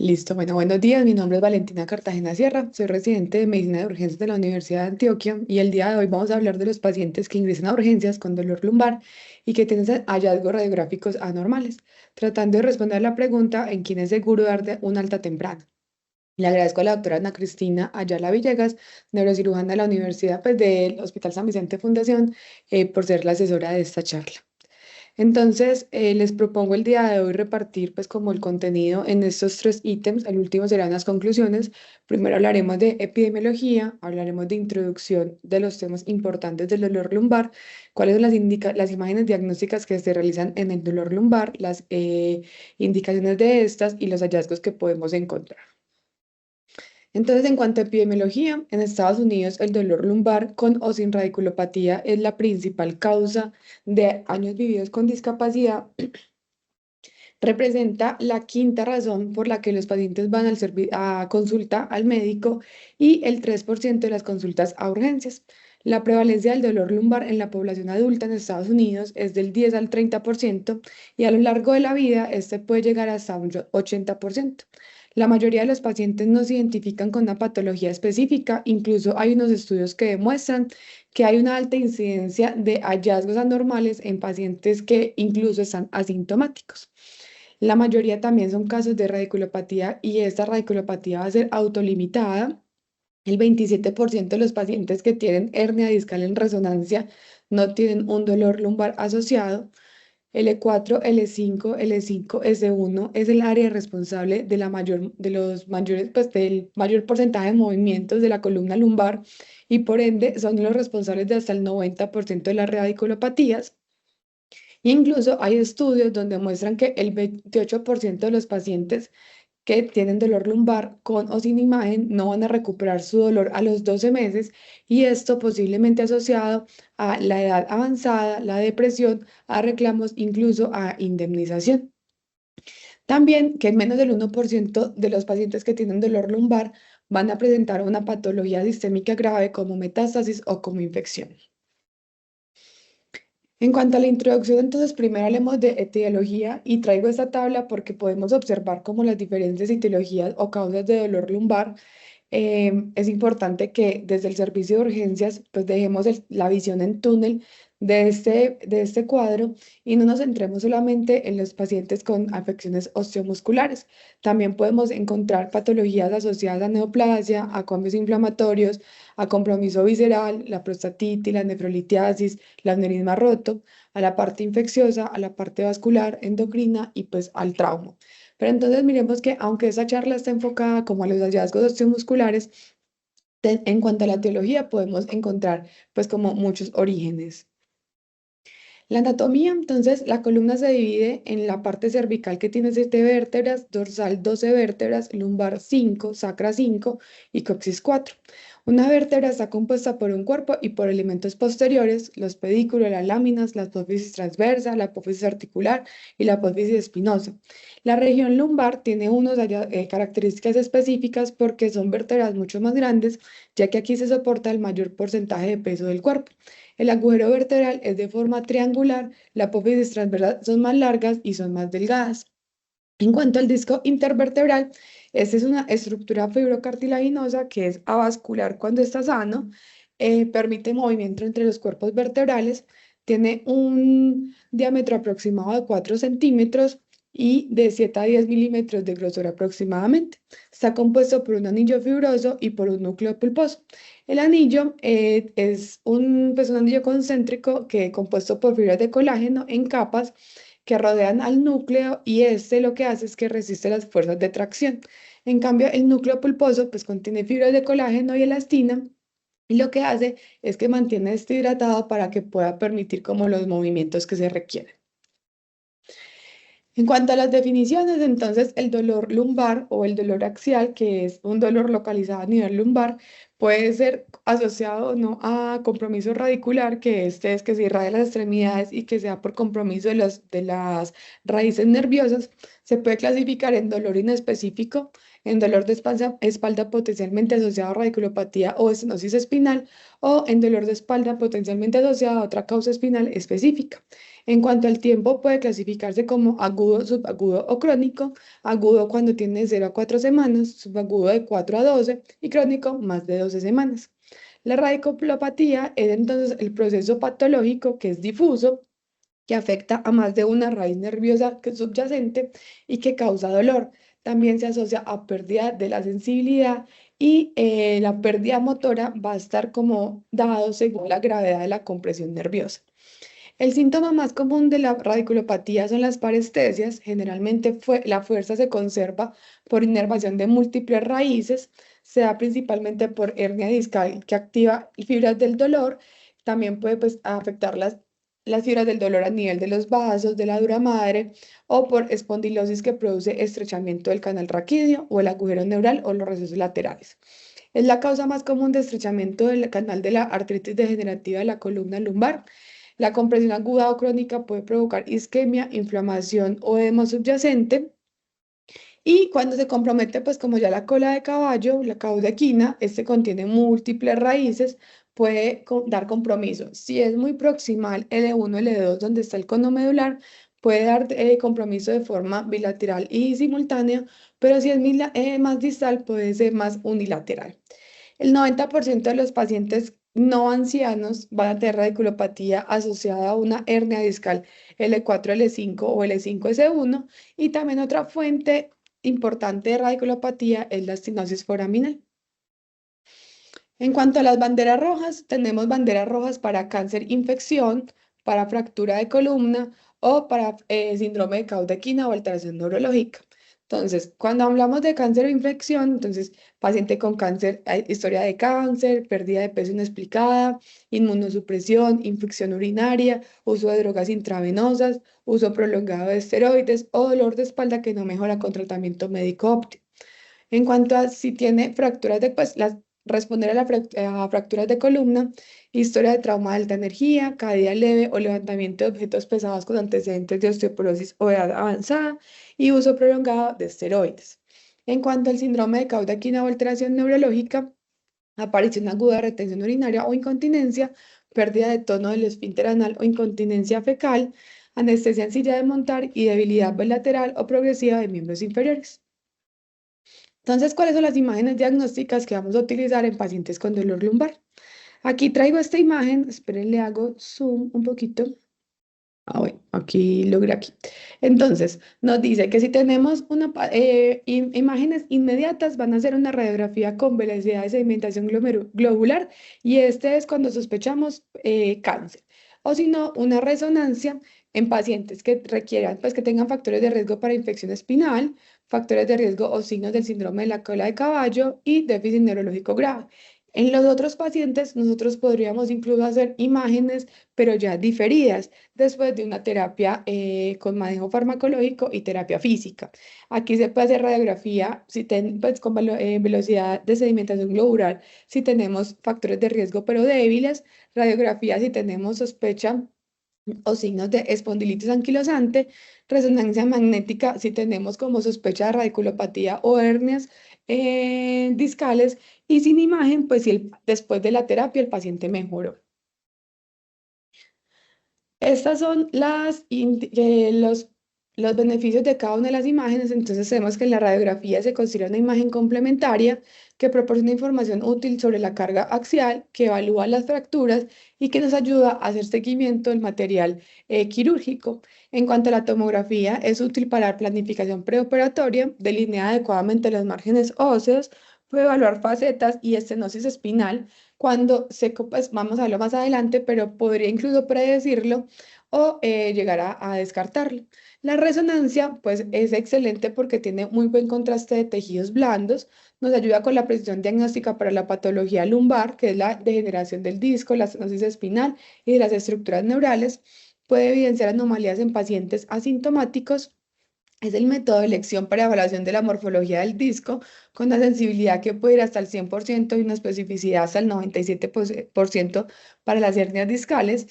Listo, bueno, buenos días. Mi nombre es Valentina Cartagena Sierra. Soy residente de Medicina de Urgencias de la Universidad de Antioquia y el día de hoy vamos a hablar de los pacientes que ingresan a urgencias con dolor lumbar y que tienen hallazgos radiográficos anormales, tratando de responder la pregunta en quién es seguro dar un alta temprana. Le agradezco a la doctora Ana Cristina Ayala Villegas, neurocirujana de la Universidad del Hospital San Vicente Fundación, por ser la asesora de esta charla. Entonces, les propongo el día de hoy repartir pues como el contenido en estos tres ítems. El último serán las conclusiones. Primero hablaremos de epidemiología, hablaremos de introducción de los temas importantes del dolor lumbar, cuáles son las imágenes diagnósticas que se realizan en el dolor lumbar, las indicaciones de estas y los hallazgos que podemos encontrar. Entonces, en cuanto a epidemiología, en Estados Unidos el dolor lumbar con o sin radiculopatía es la principal causa de años vividos con discapacidad. Representa la quinta razón por la que los pacientes van a consulta al médico y el 3% de las consultas a urgencias. La prevalencia del dolor lumbar en la población adulta en Estados Unidos es del 10 al 30% y a lo largo de la vida este puede llegar hasta un 80%. La mayoría de los pacientes no se identifican con una patología específica, incluso hay unos estudios que demuestran que hay una alta incidencia de hallazgos anormales en pacientes que incluso están asintomáticos. La mayoría también son casos de radiculopatía y esta radiculopatía va a ser autolimitada. El 27% de los pacientes que tienen hernia discal en resonancia no tienen un dolor lumbar asociado. L4, L5, L5, S1 es el área responsable de los mayores, pues, del mayor porcentaje de movimientos de la columna lumbar y por ende son los responsables de hasta el 90% de las radiculopatías. Y incluso hay estudios donde muestran que el 28% de los pacientes que tienen dolor lumbar con o sin imagen no van a recuperar su dolor a los 12 meses y esto posiblemente asociado a la edad avanzada, la depresión, a reclamos, incluso a indemnización. También que menos del 1% de los pacientes que tienen dolor lumbar van a presentar una patología sistémica grave como metástasis o como infección. En cuanto a la introducción, entonces primero hablemos de etiología y traigo esta tabla porque podemos observar cómo las diferentes etiologías o causas de dolor lumbar. Es importante que desde el servicio de urgencias pues dejemos la visión en túnel de este cuadro y no nos centremos solamente en los pacientes con afecciones osteomusculares. También podemos encontrar patologías asociadas a neoplasia, a cambios inflamatorios, a compromiso visceral, la prostatitis, la nefrolitiasis, la aneurisma roto, a la parte infecciosa, a la parte vascular, endocrina y pues al trauma. Pero entonces miremos que aunque esa charla está enfocada como a los hallazgos osteomusculares, en cuanto a la teología podemos encontrar pues como muchos orígenes. La anatomía, entonces, la columna se divide en la parte cervical que tiene 7 vértebras, dorsal 12 vértebras, lumbar 5, sacra 5 y coxis 4. Una vértebra está compuesta por un cuerpo y por elementos posteriores, los pedículos, las láminas, la apófisis transversa, la apófisis articular y la apófisis espinosa. La región lumbar tiene unas características específicas porque son vértebras mucho más grandes, ya que aquí se soporta el mayor porcentaje de peso del cuerpo. El agujero vertebral es de forma triangular, la apófisis transversal son más largas y son más delgadas. En cuanto al disco intervertebral, esta es una estructura fibrocartilaginosa que es avascular cuando está sano, permite movimiento entre los cuerpos vertebrales, tiene un diámetro aproximado de 4 centímetros y de 7 a 10 milímetros de grosor aproximadamente. Está compuesto por un anillo fibroso y por un núcleo pulposo. El anillo pues un anillo concéntrico que compuesto por fibras de colágeno en capas que rodean al núcleo y este lo que hace es que resiste las fuerzas de tracción. En cambio, el núcleo pulposo pues contiene fibras de colágeno y elastina y lo que hace es que mantiene esto hidratado para que pueda permitir como los movimientos que se requieren. En cuanto a las definiciones, entonces el dolor lumbar o el dolor axial, que es un dolor localizado a nivel lumbar, puede ser asociado o no a compromiso radicular, que este es que se irradia las extremidades y que sea por compromiso de las raíces nerviosas. Se puede clasificar en dolor inespecífico, en dolor de espalda potencialmente asociado a radiculopatía o estenosis espinal, o en dolor de espalda potencialmente asociado a otra causa espinal específica. En cuanto al tiempo, puede clasificarse como agudo, subagudo o crónico. Agudo cuando tiene de 0 a 4 semanas, subagudo de 4 a 12 y crónico más de 12 semanas. La radiculopatía es entonces el proceso patológico que es difuso, que afecta a más de una raíz nerviosa que es subyacente y que causa dolor. También se asocia a pérdida de la sensibilidad y la pérdida motora va a estar como dado según la gravedad de la compresión nerviosa. El síntoma más común de la radiculopatía son las parestesias. Generalmente la fuerza se conserva por inervación de múltiples raíces. Se da principalmente por hernia discal que activa fibras del dolor. También puede pues, afectar las fibras del dolor a nivel de los vasos, de la dura madre, o por espondilosis que produce estrechamiento del canal raquídeo o el agujero neural o los recesos laterales. Es la causa más común de estrechamiento del canal de la artritis degenerativa de la columna lumbar. La compresión aguda o crónica puede provocar isquemia, inflamación o edema subyacente. Y cuando se compromete, pues como ya la cola de caballo, la caudequina, este contiene múltiples raíces, puede dar compromiso. Si es muy proximal L1, L2, donde está el cono medular, puede dar compromiso de forma bilateral y simultánea, pero si es más distal, puede ser más unilateral. El 90% de los pacientes no ancianos van a tener radiculopatía asociada a una hernia discal L4, L5 o L5S1 y también otra fuente importante de radiculopatía es la estenosis foraminal. En cuanto a las banderas rojas, tenemos banderas rojas para cáncer, infección, para fractura de columna o para síndrome de Caudequina o alteración neurológica. Entonces, cuando hablamos de cáncer o infección, entonces, paciente con cáncer, hay historia de cáncer, pérdida de peso inexplicada, inmunosupresión, infección urinaria, uso de drogas intravenosas, uso prolongado de esteroides o dolor de espalda que no mejora con tratamiento médico óptimo. En cuanto a si tiene fracturas de, pues, responder a, a fracturas de columna, historia de trauma de alta energía, caída leve o levantamiento de objetos pesados con antecedentes de osteoporosis o edad avanzada y uso prolongado de esteroides. En cuanto al síndrome de Cauda-Equina o alteración neurológica, aparición aguda de retención urinaria o incontinencia, pérdida de tono del esfínter anal o incontinencia fecal, anestesia en silla de montar y debilidad bilateral o progresiva de miembros inferiores. Entonces, ¿cuáles son las imágenes diagnósticas que vamos a utilizar en pacientes con dolor lumbar? Aquí traigo esta imagen, esperen, le hago zoom un poquito. Ah, bueno, aquí logré aquí. Entonces, nos dice que si tenemos imágenes inmediatas, van a hacer una radiografía con velocidad de sedimentación globular y este es cuando sospechamos cáncer. O si no, una resonancia en pacientes que requieran, pues que tengan factores de riesgo para infección espinal, factores de riesgo o signos del síndrome de la cola de caballo y déficit neurológico grave. En los otros pacientes, nosotros podríamos incluso hacer imágenes, pero ya diferidas después de una terapia con manejo farmacológico y terapia física. Aquí se puede hacer radiografía pues, con velocidad de sedimentación globular si tenemos factores de riesgo pero débiles, radiografía si tenemos sospecha o signos de espondilitis anquilosante, resonancia magnética si tenemos como sospecha de radiculopatía o hernias discales y sin imagen, pues si después de la terapia el paciente mejoró. Estas son los beneficios de cada una de las imágenes. Entonces, sabemos que en la radiografía se considera una imagen complementaria que proporciona información útil sobre la carga axial, que evalúa las fracturas y que nos ayuda a hacer seguimiento del material quirúrgico. En cuanto a la tomografía, es útil para la planificación preoperatoria, delinea adecuadamente los márgenes óseos, puede evaluar facetas y estenosis espinal cuando pues vamos a verlo más adelante, pero podría incluso predecirlo o llegar a descartarlo. La resonancia, pues, es excelente porque tiene muy buen contraste de tejidos blandos, nos ayuda con la precisión diagnóstica para la patología lumbar, que es la degeneración del disco, la estenosis espinal y de las estructuras neurales, puede evidenciar anomalías en pacientes asintomáticos. Es el método de elección para evaluación de la morfología del disco, con una sensibilidad que puede ir hasta el 100% y una especificidad hasta el 97% para las hernias discales.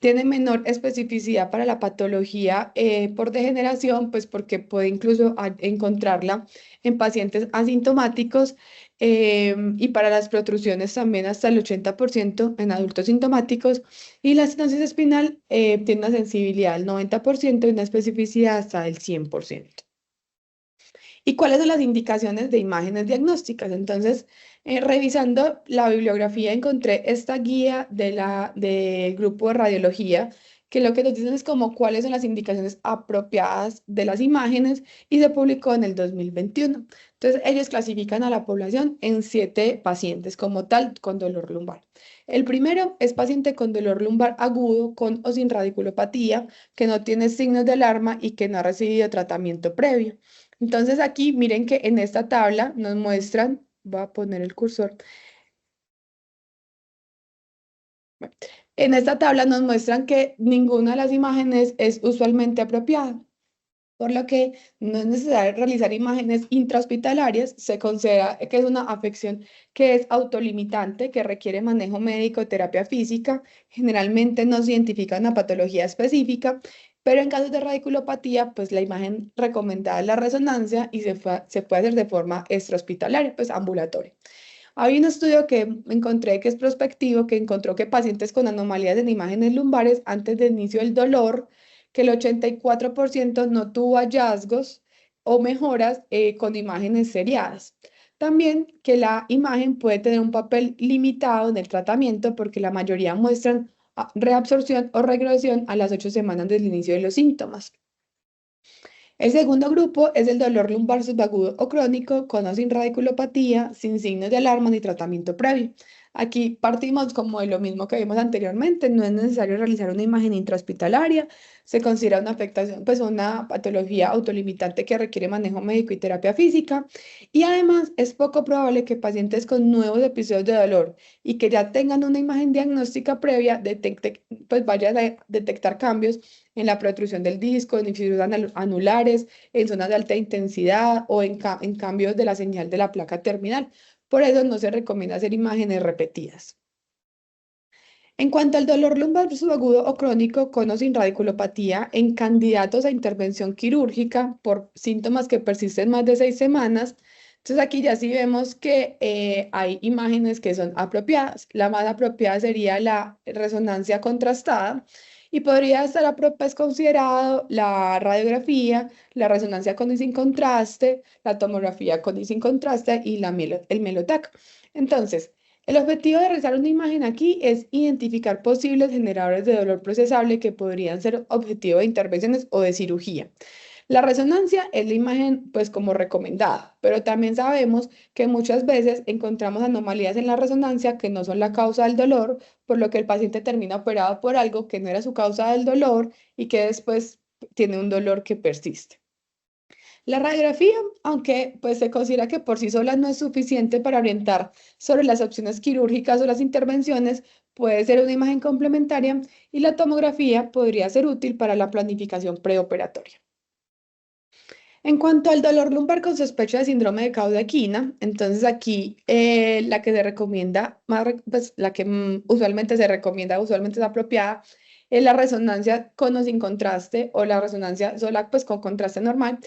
tiene menor especificidad para la patología por degeneración, pues porque puede incluso encontrarla en pacientes asintomáticos y para las protrusiones también hasta el 80% en adultos sintomáticos. Y la estenosis espinal tiene una sensibilidad del 90% y una especificidad hasta el 100%. ¿Y cuáles son las indicaciones de imágenes diagnósticas? Entonces, revisando la bibliografía, encontré esta guía del grupo de radiología, que lo que nos dicen es como cuáles son las indicaciones apropiadas de las imágenes y se publicó en el 2021. Entonces, ellos clasifican a la población en 7 pacientes como tal con dolor lumbar. El primero es paciente con dolor lumbar agudo con o sin radiculopatía, que no tiene signos de alarma y que no ha recibido tratamiento previo. Entonces aquí miren que en esta tabla nos muestran, voy a poner el cursor, bueno, en esta tabla nos muestran que ninguna de las imágenes es usualmente apropiada, por lo que no es necesario realizar imágenes intrahospitalarias. Se considera que es una afección que es autolimitante, que requiere manejo médico, terapia física. Generalmente no se identifica una patología específica, pero en casos de radiculopatía, pues la imagen recomendada es la resonancia y se puede hacer de forma extrahospitalaria, pues ambulatoria. Hay un estudio que encontré que es prospectivo, que encontró que pacientes con anomalías en imágenes lumbares antes del inicio del dolor, que el 84% no tuvo hallazgos o mejoras con imágenes seriadas. También que la imagen puede tener un papel limitado en el tratamiento porque la mayoría muestran reabsorción o regresión a las 8 semanas del inicio de los síntomas. El segundo grupo es el dolor lumbar subagudo o crónico con o sin radiculopatía, sin signos de alarma ni tratamiento previo. Aquí partimos como de lo mismo que vimos anteriormente, no es necesario realizar una imagen intrahospitalaria, se considera una afectación, pues una patología autolimitante que requiere manejo médico y terapia física, y además es poco probable que pacientes con nuevos episodios de dolor y que ya tengan una imagen diagnóstica previa pues vayan a detectar cambios en la protrusión del disco, en fisuras anulares, en zonas de alta intensidad o en cambios de la señal de la placa terminal. Por eso no se recomienda hacer imágenes repetidas. En cuanto al dolor lumbar subagudo o crónico con o sin radiculopatía, en candidatos a intervención quirúrgica por síntomas que persisten más de 6 semanas, entonces aquí ya sí vemos que hay imágenes que son apropiadas. La más apropiada sería la resonancia contrastada y podría estar pues, considerado la radiografía, la resonancia con y sin contraste, la tomografía con y sin contraste y el Melotac. Entonces, el objetivo de realizar una imagen aquí es identificar posibles generadores de dolor procesable que podrían ser objetivo de intervenciones o de cirugía. La resonancia es la imagen, pues, como recomendada, pero también sabemos que muchas veces encontramos anomalías en la resonancia que no son la causa del dolor, por lo que el paciente termina operado por algo que no era su causa del dolor y que después tiene un dolor que persiste. La radiografía, aunque pues se considera que por sí sola no es suficiente para orientar sobre las opciones quirúrgicas o las intervenciones, puede ser una imagen complementaria y la tomografía podría ser útil para la planificación preoperatoria. En cuanto al dolor lumbar con sospecha de síndrome de Cauda-Equina, entonces aquí la que se recomienda, pues la que usualmente se recomienda, usualmente es apropiada, es la resonancia con o sin contraste o la resonancia sola pues con contraste normal.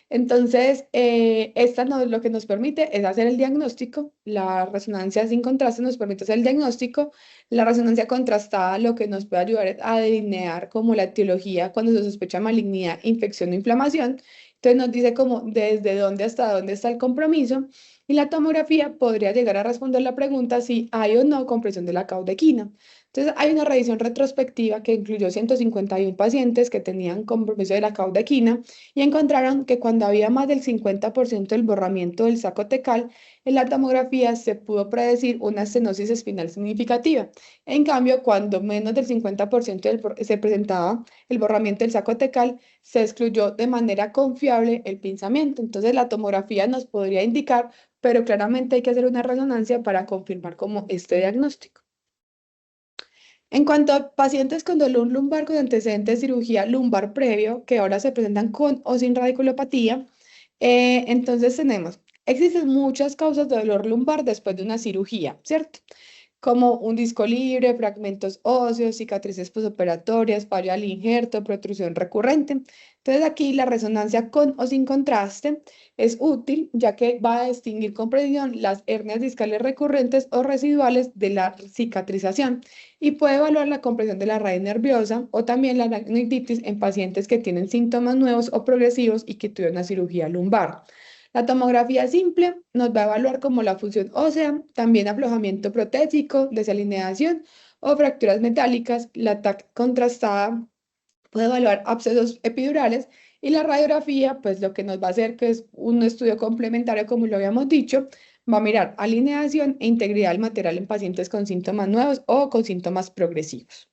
Entonces, esta lo que nos permite es hacer el diagnóstico, la resonancia sin contraste nos permite hacer el diagnóstico, la resonancia contrastada lo que nos puede ayudar es a delinear como la etiología cuando se sospecha malignidad, infección o inflamación. Entonces nos dice como desde dónde hasta dónde está el compromiso y la tomografía podría llegar a responder la pregunta si hay o no compresión de la caudequina. Entonces hay una revisión retrospectiva que incluyó 151 pacientes que tenían compromiso de la caudequina y encontraron que cuando había más del 50% del borramiento del saco tecal, en la tomografía se pudo predecir una estenosis espinal significativa. En cambio, cuando menos del 50% se presentaba el borramiento del saco tecal, se excluyó de manera confiable el pinzamiento. Entonces, la tomografía nos podría indicar, pero claramente hay que hacer una resonancia para confirmar como este diagnóstico. En cuanto a pacientes con dolor lumbar con antecedentes de cirugía lumbar previo, que ahora se presentan con o sin radiculopatía, entonces existen muchas causas de dolor lumbar después de una cirugía, ¿cierto? como un disco libre, fragmentos óseos, cicatrices posoperatorias, fallo al injerto, protrusión recurrente. Entonces aquí la resonancia con o sin contraste es útil, ya que va a distinguir con precisión las hernias discales recurrentes o residuales de la cicatrización y puede evaluar la compresión de la raíz nerviosa o también la aracnoiditis en pacientes que tienen síntomas nuevos o progresivos y que tuvieron una cirugía lumbar. La tomografía simple nos va a evaluar como la función ósea, también aflojamiento protésico, desalineación o fracturas metálicas. La TAC contrastada puede evaluar abscesos epidurales y la radiografía, pues lo que nos va a hacer, que es un estudio complementario, como lo habíamos dicho, va a mirar alineación e integridad del material en pacientes con síntomas nuevos o con síntomas progresivos.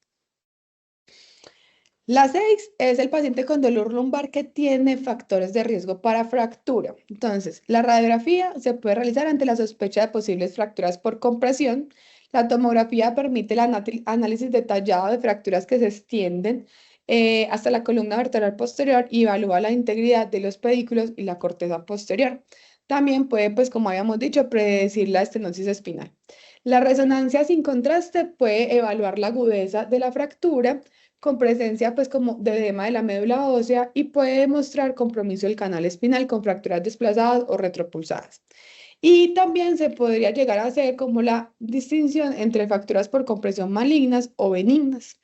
La 6 es el paciente con dolor lumbar que tiene factores de riesgo para fractura. Entonces, la radiografía se puede realizar ante la sospecha de posibles fracturas por compresión. La tomografía permite el análisis detallado de fracturas que se extienden hasta la columna vertebral posterior y evalúa la integridad de los pedículos y la corteza posterior. También puede, pues como habíamos dicho, predecir la estenosis espinal. La resonancia sin contraste puede evaluar la agudeza de la fractura con presencia pues como de edema de la médula ósea y puede demostrar compromiso del canal espinal con fracturas desplazadas o retropulsadas. Y también se podría llegar a hacer como la distinción entre fracturas por compresión malignas o benignas.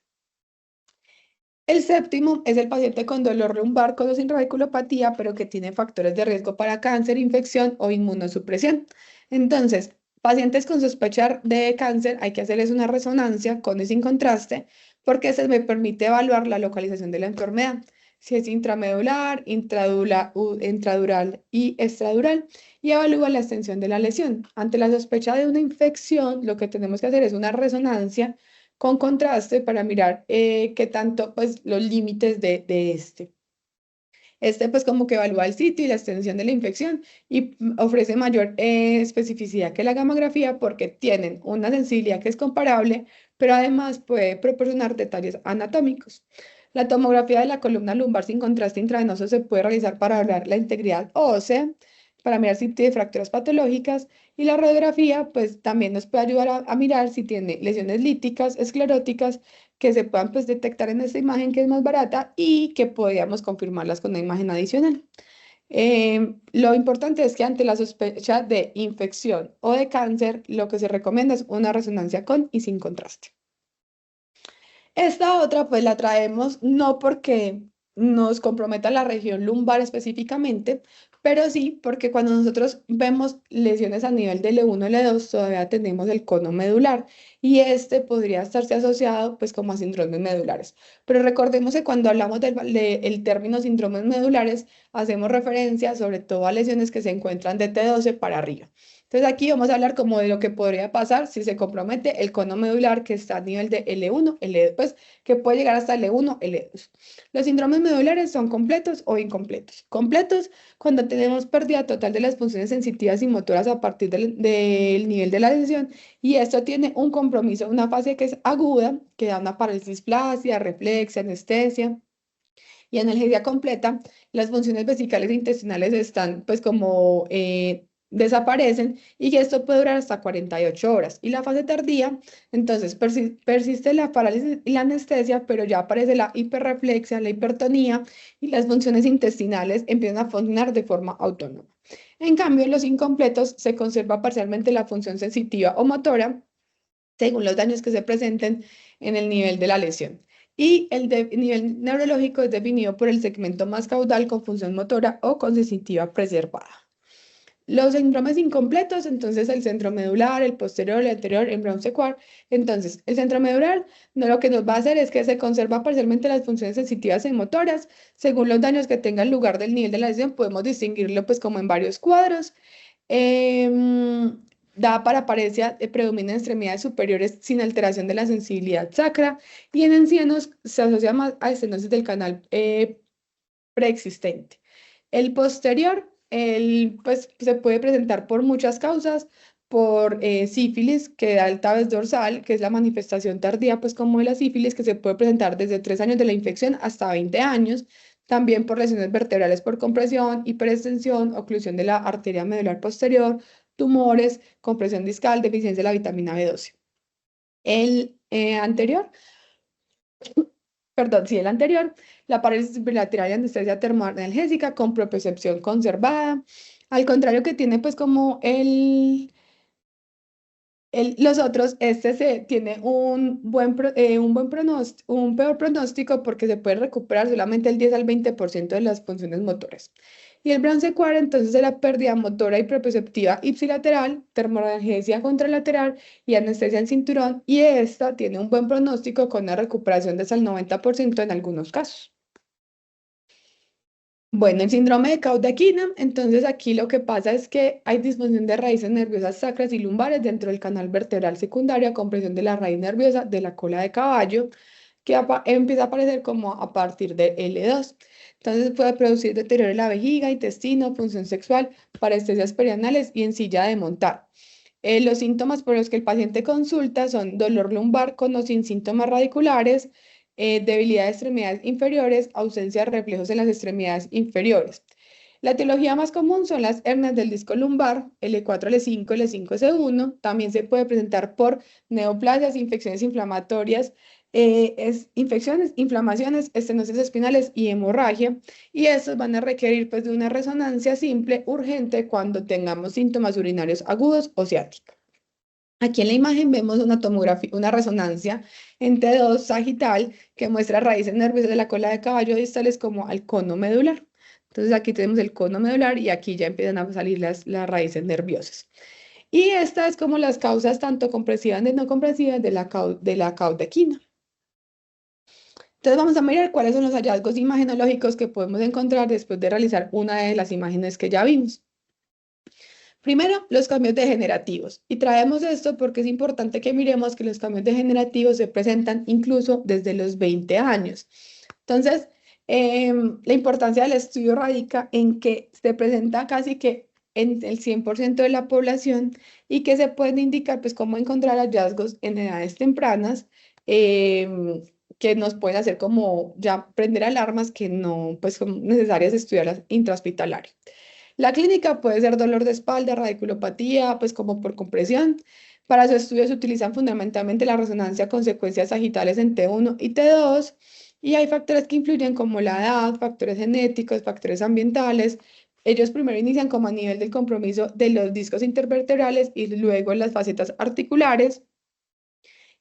El séptimo es el paciente con dolor lumbar con o sin radiculopatía, pero que tiene factores de riesgo para cáncer, infección o inmunosupresión. Entonces, pacientes con sospecha de cáncer, hay que hacerles una resonancia con y sin contraste, porque se me permite evaluar la localización de la enfermedad, si es intramedular, intradural y extradural, y evalúa la extensión de la lesión. Ante la sospecha de una infección, lo que tenemos que hacer es una resonancia con contraste para mirar qué tanto, pues, los límites de este. Este, pues, como que evalúa el sitio y la extensión de la infección y ofrece mayor especificidad que la gamografía porque tienen una sensibilidad que es comparable, pero además puede proporcionar detalles anatómicos. La tomografía de la columna lumbar sin contraste intravenoso se puede realizar para evaluar la integridad ósea, para mirar si tiene fracturas patológicas y la radiografía, pues también nos puede ayudar a mirar si tiene lesiones líticas, escleróticas, que se puedan pues detectar en esta imagen que es más barata y que podríamos confirmarlas con una imagen adicional. Lo importante es que ante la sospecha de infección o de cáncer, lo que se recomienda es una resonancia con y sin contraste. Esta otra pues la traemos no porque nos comprometa la región lumbar específicamente, pero sí porque cuando nosotros vemos lesiones a nivel de L1, L2, todavía tenemos el cono medular y este podría estarse asociado pues como a síndromes medulares. Pero recordemos que cuando hablamos del término síndromes medulares, hacemos referencia sobre todo a lesiones que se encuentran de T12 para arriba. Entonces aquí vamos a hablar como de lo que podría pasar si se compromete el cono medular que está a nivel de L1, L2, pues que puede llegar hasta L1, L2. Los síndromes medulares son completos o incompletos. Completos cuando tenemos pérdida total de las funciones sensitivas y motoras a partir del nivel de la lesión y esto tiene un compromiso, una fase que es aguda, que da una parálisis flácida, reflexia, anestesia y analgesia completa, las funciones vesicales e intestinales están pues como desaparecen y que esto puede durar hasta 48 horas. Y la fase tardía, entonces persiste la parálisis y la anestesia, pero ya aparece la hiperreflexia, la hipertonía y las funciones intestinales empiezan a funcionar de forma autónoma. En cambio, en los incompletos se conserva parcialmente la función sensitiva o motora según los daños que se presenten en el nivel de la lesión. Y el nivel neurológico es definido por el segmento más caudal con función motora o con sensitiva preservada. Los síndromes incompletos, entonces el centro medular, el posterior, el anterior, el brown sequard. Entonces, el centro medular no, lo que nos va a hacer es que se conserva parcialmente las funciones sensitivas y motoras. Según los daños que tenga el lugar del nivel de la lesión, podemos distinguirlo pues como en varios cuadros. Em, Da para parecia, predomina en extremidades superiores sin alteración de la sensibilidad sacra y en ancianos se asocia más a estenosis del canal preexistente. El posterior, pues, se puede presentar por muchas causas, por sífilis, que da el tabes dorsal, que es la manifestación tardía, pues como de la sífilis, que se puede presentar desde 3 años de la infección hasta 20 años, también por lesiones vertebrales por compresión, hiperextensión, oclusión de la arteria medular posterior, tumores, compresión discal, deficiencia de la vitamina B12. El anterior, perdón, sí, el anterior, la parálisis bilateral y anestesia termoanalgésica con propiocepción conservada. Al contrario que tiene pues como los otros, este se tiene un peor pronóstico porque se puede recuperar solamente el 10 al 20% de las funciones motoras. Y el bronce 4 entonces de la pérdida motora y propioceptiva ipsilateral, termoanalgesia contralateral y anestesia en cinturón. Y esta tiene un buen pronóstico con una recuperación de hasta el 90% en algunos casos. Bueno, el síndrome de Cauda-Equina, entonces aquí lo que pasa es que hay disfunción de raíces nerviosas sacras y lumbares dentro del canal vertebral secundario a compresión de la raíz nerviosa de la cola de caballo, que empieza a aparecer como a partir de L2. Entonces puede producir deterioro de la vejiga, intestino, función sexual, parestesias perianales y en silla de montar. Los síntomas por los que el paciente consulta son dolor lumbar con o sin síntomas radiculares, debilidad de extremidades inferiores, ausencia de reflejos en las extremidades inferiores. La etiología más común son las hernias del disco lumbar, L4, L5, L5, S1. También se puede presentar por neoplasias, infecciones inflamatorias, infecciones, inflamaciones, estenosis espinales y hemorragia. Y estos van a requerir pues, de una resonancia simple urgente cuando tengamos síntomas urinarios agudos o ciáticos. Aquí en la imagen vemos una tomografía, una resonancia en T2 sagital que muestra raíces nerviosas de la cola de caballo distales como al cono medular. Entonces aquí tenemos el cono medular y aquí ya empiezan a salir las raíces nerviosas. Y esta es como las causas tanto compresivas y no compresivas de la caudequina. Entonces vamos a mirar cuáles son los hallazgos imagenológicos que podemos encontrar después de realizar una de las imágenes que ya vimos. Primero, los cambios degenerativos. Y traemos esto porque es importante que miremos que los cambios degenerativos se presentan incluso desde los 20 años. Entonces, la importancia del estudio radica en que se presenta casi que en el 100% de la población y que se pueden indicar pues cómo encontrar hallazgos en edades tempranas que nos pueden hacer como ya prender alarmas que no pues son necesarias estudiarlas intrahospitalario. La clínica puede ser dolor de espalda, radiculopatía, pues como por compresión. Para su estudio se utilizan fundamentalmente la resonancia con secuencias sagitales en T1 y T2, y hay factores que influyen como la edad, factores genéticos, factores ambientales. Ellos primero inician como a nivel del compromiso de los discos intervertebrales y luego en las facetas articulares.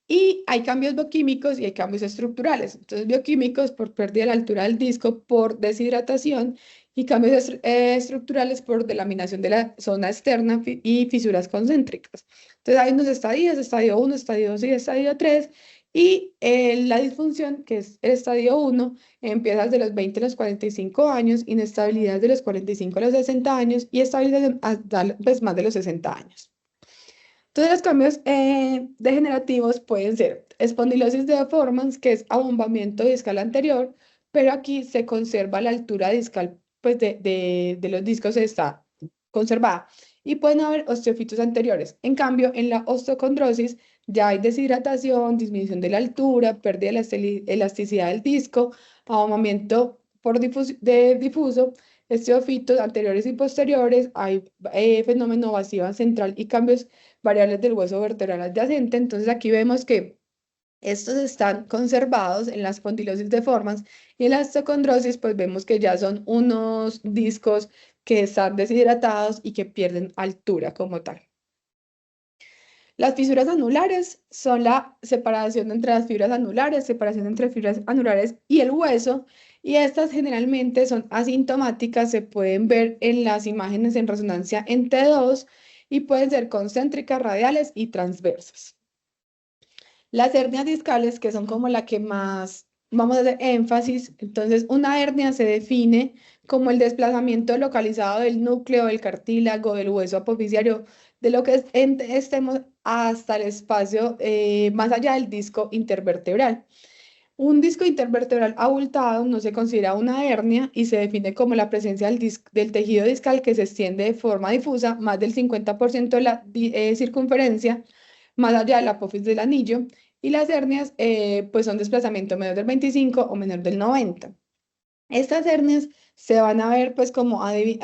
Y hay cambios bioquímicos y hay cambios estructurales. Entonces, bioquímicos por pérdida de la altura del disco, por deshidratación, y cambios estructurales por delaminación de la zona externa y fisuras concéntricas. Entonces, hay unos estadios, estadio 1, estadio 2 y estadio 3. Y la disfunción, que es el estadio 1, empieza desde los 20 a los 45 años, inestabilidad de los 45 a los 60 años y estabilidad hasta pues, más de los 60 años. Entonces, los cambios degenerativos pueden ser espondilosis de deformans, que es abombamiento discal anterior, pero aquí se conserva la altura discal pues, de los discos está conservada. Y pueden haber osteofitos anteriores. En cambio, en la osteocondrosis ya hay deshidratación, disminución de la altura, pérdida de la elasticidad del disco, abombamiento difuso, osteofitos anteriores y posteriores, hay fenómeno vacío central y cambios variables del hueso vertebral adyacente. Entonces aquí vemos que estos están conservados en la espondilosis deformans y en la osteocondrosis pues vemos que ya son unos discos que están deshidratados y que pierden altura como tal. Las fisuras anulares son la separación entre las fibras anulares, separación entre fibras anulares y el hueso, y estas generalmente son asintomáticas, se pueden ver en las imágenes en resonancia en T2 y pueden ser concéntricas, radiales y transversas. Las hernias discales, que son como la que más vamos a hacer énfasis, entonces una hernia se define como el desplazamiento localizado del núcleo, del cartílago, del hueso apofisiario, de lo que estemos hasta el espacio más allá del disco intervertebral. Un disco intervertebral abultado no se considera una hernia y se define como la presencia del tejido discal que se extiende de forma difusa más del 50% de la circunferencia, más allá de la apófisis del anillo, y las hernias pues son desplazamiento menor del 25 o menor del 90. Estas hernias se van a ver pues como a ver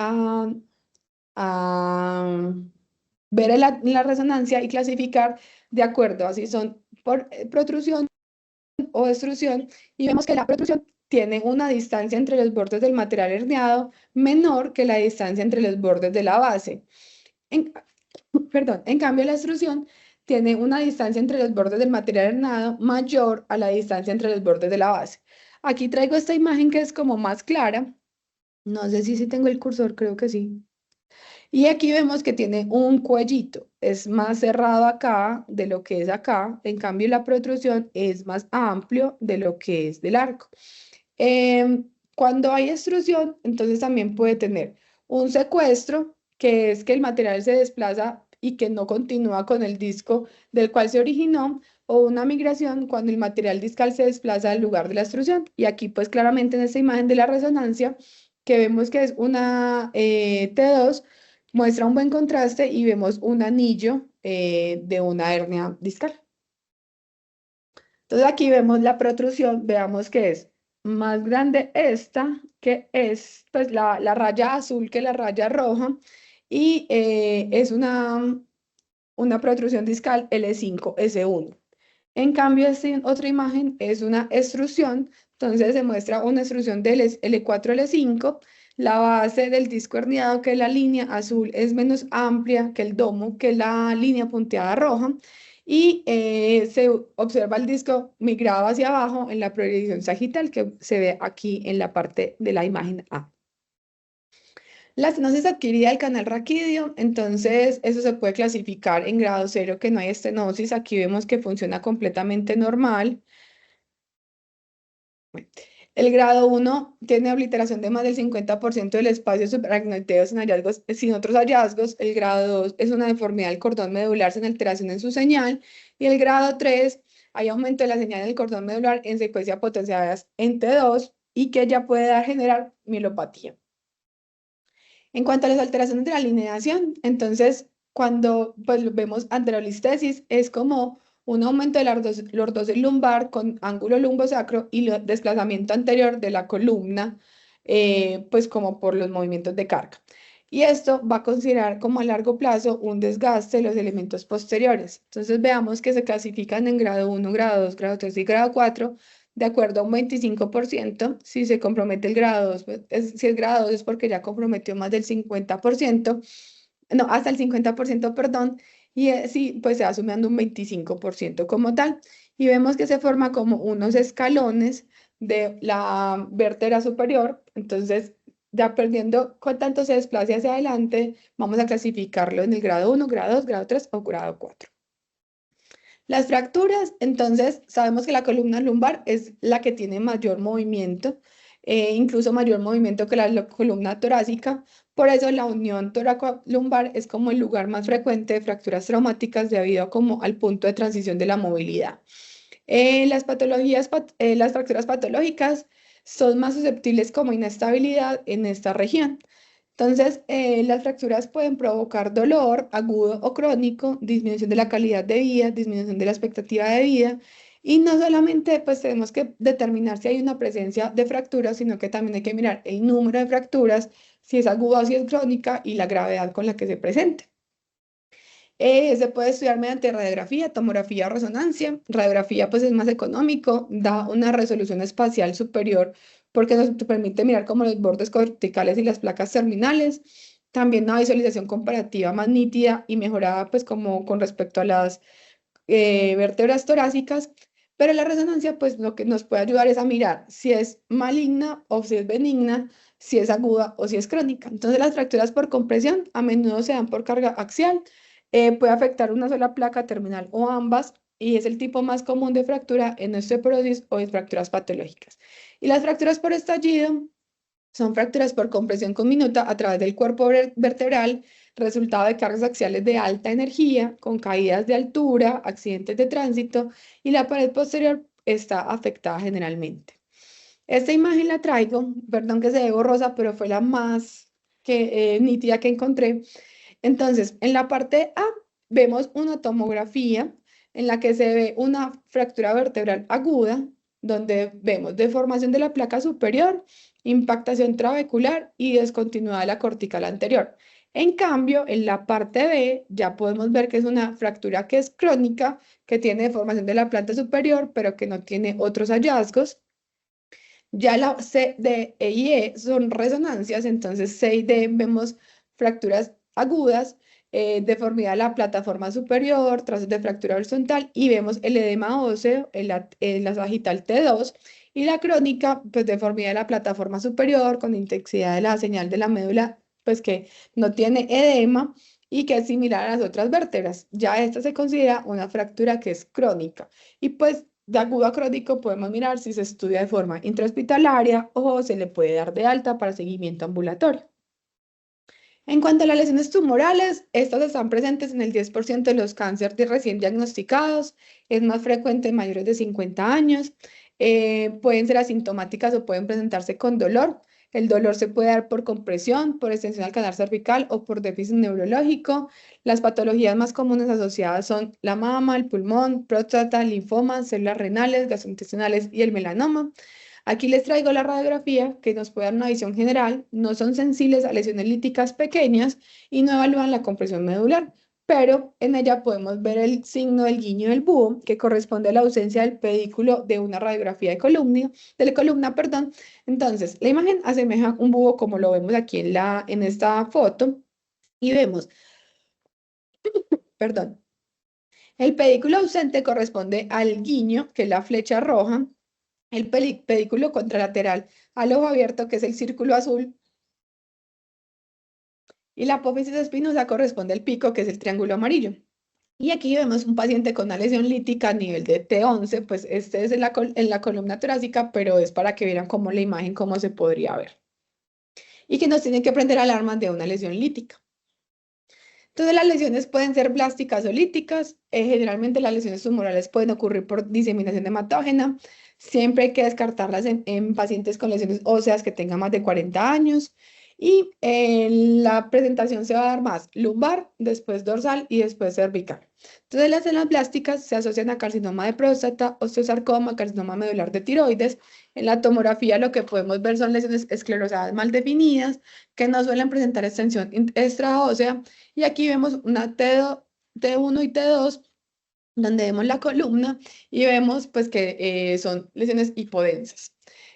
en la resonancia y clasificar de acuerdo, así son por protrusión o extrusión, y vemos que la protrusión tiene una distancia entre los bordes del material herniado menor que la distancia entre los bordes de la base. En, perdón, en cambio, la extrusión tiene una distancia entre los bordes del material herniado mayor a la distancia entre los bordes de la base. Aquí traigo esta imagen que es como más clara. No sé si tengo el cursor, creo que sí. Y aquí vemos que tiene un cuellito, es más cerrado acá de lo que es acá, en cambio la protrusión es más amplio de lo que es del arco. Cuando hay extrusión, entonces también puede tener un secuestro, que es que el material se desplaza y que no continúa con el disco del cual se originó, o una migración cuando el material discal se desplaza del lugar de la extrusión. Y aquí pues claramente en esta imagen de la resonancia, que vemos que es una T2, muestra un buen contraste y vemos un anillo de una hernia discal. Entonces aquí vemos la protrusión, veamos que es más grande esta, que es pues la raya azul que la raya roja, y es una protrusión discal L5S1. En cambio, esta otra imagen es una extrusión, entonces se muestra una extrusión del L4-L5, la base del disco herniado, que es la línea azul, es menos amplia que el domo, que es la línea punteada roja, y se observa el disco migrado hacia abajo en la proyección sagital que se ve aquí en la parte de la imagen A. La estenosis adquirida del canal raquídeo, entonces eso se puede clasificar en grado 0, que no hay estenosis. Aquí vemos que funciona completamente normal. Bueno, el grado 1 tiene obliteración de más del 50% del espacio subaracnoideo sin otros hallazgos. El grado 2 es una deformidad del cordón medular sin alteración en su señal. Y el grado 3 hay aumento de la señal del cordón medular en secuencia potenciadas en T2 y que ya puede generar mielopatía. En cuanto a las alteraciones de la alineación, entonces, cuando pues, vemos anterolistesis, es como un aumento de la lordosis lumbar con ángulo lumbosacro y desplazamiento anterior de la columna, pues como por los movimientos de carga. Y esto va a considerar como a largo plazo un desgaste de los elementos posteriores. Entonces veamos que se clasifican en grado 1, grado 2, grado 3 y grado 4 de acuerdo a un 25%. Si se compromete el grado 2, pues, si es grado 2 es porque ya comprometió más del 50%, no, hasta el 50%, perdón, y sí, pues se va sumando un 25% como tal. Y vemos que se forma como unos escalones de la vértebra superior, entonces ya perdiendo con tanto se desplace hacia adelante, vamos a clasificarlo en el grado 1, grado 2, grado 3 o grado 4. Las fracturas, entonces, sabemos que la columna lumbar es la que tiene mayor movimiento, incluso mayor movimiento que la columna torácica. Por eso la unión toracolumbar es como el lugar más frecuente de fracturas traumáticas debido a como al punto de transición de la movilidad. Las fracturas patológicas son más susceptibles como inestabilidad en esta región. Entonces, las fracturas pueden provocar dolor agudo o crónico, disminución de la calidad de vida, disminución de la expectativa de vida. Y no solamente pues tenemos que determinar si hay una presencia de fracturas, sino que también hay que mirar el número de fracturas, si es aguda o si es crónica y la gravedad con la que se presenta. Se puede estudiar mediante radiografía, tomografía o resonancia. Radiografía pues es más económico, da una resolución espacial superior porque nos permite mirar como los bordes corticales y las placas terminales. También una visualización comparativa más nítida y mejorada pues como con respecto a las vértebras torácicas. Pero la resonancia pues lo que nos puede ayudar es a mirar si es maligna o si es benigna, si es aguda o si es crónica. Entonces las fracturas por compresión a menudo se dan por carga axial, puede afectar una sola placa terminal o ambas, y es el tipo más común de fractura en osteoporosis o en fracturas patológicas. Y las fracturas por estallido son fracturas por compresión conminuta a través del cuerpo vertebral, resultado de cargas axiales de alta energía, con caídas de altura, accidentes de tránsito, y la pared posterior está afectada generalmente. Esta imagen la traigo, perdón que se ve borrosa, pero fue la más nítida que encontré. Entonces, en la parte A vemos una tomografía en la que se ve una fractura vertebral aguda, donde vemos deformación de la placa superior, impactación trabecular y descontinuidad de la cortical anterior. En cambio, en la parte B ya podemos ver que es una fractura que es crónica, que tiene deformación de la planta superior, pero que no tiene otros hallazgos. Ya la C, D, E y E son resonancias, entonces C y D vemos fracturas agudas, deformidad de la plataforma superior, trazos de fractura horizontal y vemos el edema óseo, la sagital T2 y la crónica, pues deformidad de la plataforma superior con intensidad de la señal de la médula, pues que no tiene edema y que es similar a las otras vértebras. Ya esta se considera una fractura que es crónica. Y pues de agudo a crónico podemos mirar si se estudia de forma intrahospitalaria o se le puede dar de alta para seguimiento ambulatorio. En cuanto a las lesiones tumorales, estas están presentes en el 10% de los cánceres recién diagnosticados, es más frecuente en mayores de 50 años, pueden ser asintomáticas o pueden presentarse con dolor. El dolor se puede dar por compresión, por extensión al canal cervical o por déficit neurológico. Las patologías más comunes asociadas son la mama, el pulmón, próstata, linfomas, células renales, gastrointestinales y el melanoma. Aquí les traigo la radiografía que nos puede dar una visión general. No son sensibles a lesiones líticas pequeñas y no evalúan la compresión medular, pero en ella podemos ver el signo del guiño del búho, que corresponde a la ausencia del pedículo de una radiografía de la columna, perdón. Entonces, la imagen asemeja un búho como lo vemos aquí en esta foto y vemos, perdón, el pedículo ausente corresponde al guiño, que es la flecha roja, el pedículo contralateral al ojo abierto, que es el círculo azul, y la apófisis espinosa corresponde al pico, que es el triángulo amarillo. Y aquí vemos un paciente con una lesión lítica a nivel de T11, pues este es en la columna torácica, pero es para que vieran cómo la imagen, cómo se podría ver. Y que nos tienen que prender alarmas de una lesión lítica. Entonces las lesiones pueden ser blásticas o líticas. Generalmente las lesiones tumorales pueden ocurrir por diseminación hematógena. Siempre hay que descartarlas en pacientes con lesiones óseas que tengan más de 40 años. Y la presentación se va a dar más lumbar, después dorsal y después cervical. Entonces las lesiones blásticas se asocian a carcinoma de próstata, osteosarcoma, carcinoma medular de tiroides. En la tomografía lo que podemos ver son lesiones esclerosadas mal definidas que no suelen presentar extensión extraósea y aquí vemos una T1 y T2, donde vemos la columna y vemos pues que son lesiones hipodensas.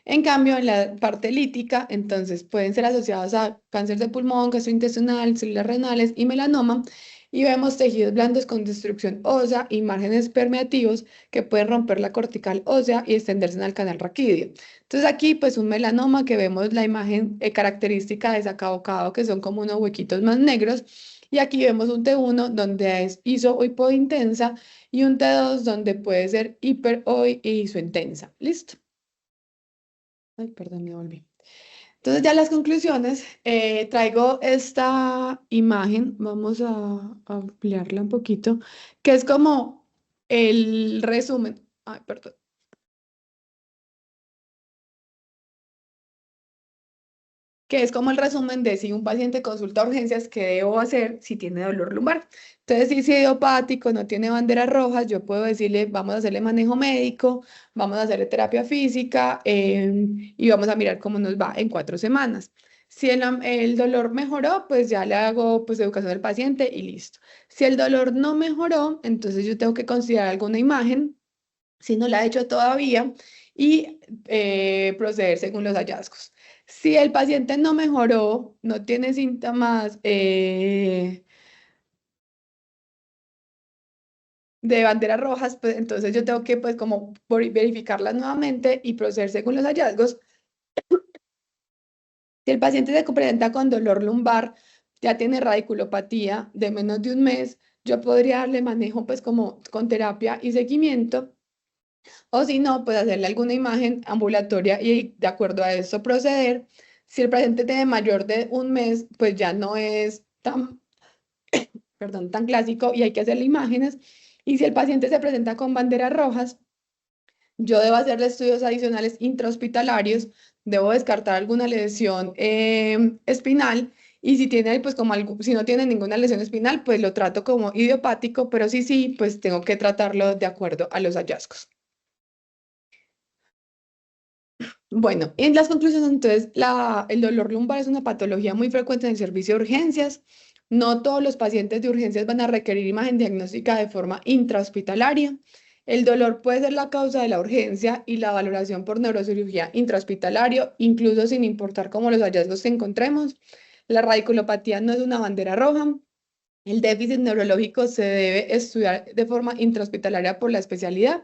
En cambio, en la parte lítica, entonces pueden ser asociadas a cáncer de pulmón, gastrointestinal, células renales y melanoma. Y vemos tejidos blandos con destrucción ósea y márgenes permeativos que pueden romper la cortical ósea y extenderse al canal raquídeo. Entonces aquí pues un melanoma que vemos la imagen característica de sacabocado que son como unos huequitos más negros. Y aquí vemos un T1 donde es iso o hipointensa y un T2 donde puede ser hiper o isointensa. ¿Listo? Ay, perdón, me volví. Entonces ya las conclusiones, traigo esta imagen, vamos a ampliarla un poquito, que es como el resumen. Ay, perdón. Que es como el resumen de si un paciente consulta a urgencias, qué debo hacer si tiene dolor lumbar. Entonces, si es idiopático, no tiene banderas rojas, yo puedo decirle, vamos a hacerle manejo médico, vamos a hacerle terapia física y vamos a mirar cómo nos va en 4 semanas. Si el dolor mejoró, pues ya le hago pues educación del paciente y listo. Si el dolor no mejoró, entonces yo tengo que considerar alguna imagen, si no la he hecho todavía, y proceder según los hallazgos. Si el paciente no mejoró, no tiene síntomas de banderas rojas, pues entonces yo tengo que pues como verificarlas nuevamente y proceder según los hallazgos. Si el paciente se presenta con dolor lumbar, ya tiene radiculopatía de menos de un mes, yo podría darle manejo pues como con terapia y seguimiento. O si no, pues hacerle alguna imagen ambulatoria y de acuerdo a eso proceder. Si el paciente tiene mayor de un mes, pues ya no es tan, perdón, tan clásico y hay que hacerle imágenes. Y si el paciente se presenta con banderas rojas, yo debo hacerle estudios adicionales intrahospitalarios, debo descartar alguna lesión espinal. Y si tiene, pues como algo, si no tiene ninguna lesión espinal, pues lo trato como idiopático, pero sí, pues tengo que tratarlo de acuerdo a los hallazgos. Bueno, en las conclusiones, entonces, el dolor lumbar es una patología muy frecuente en el servicio de urgencias. No todos los pacientes de urgencias van a requerir imagen diagnóstica de forma intrahospitalaria. El dolor puede ser la causa de la urgencia y la valoración por neurocirugía intrahospitalario, incluso sin importar cómo los hallazgos que encontremos. La radiculopatía no es una bandera roja. El déficit neurológico se debe estudiar de forma intrahospitalaria por la especialidad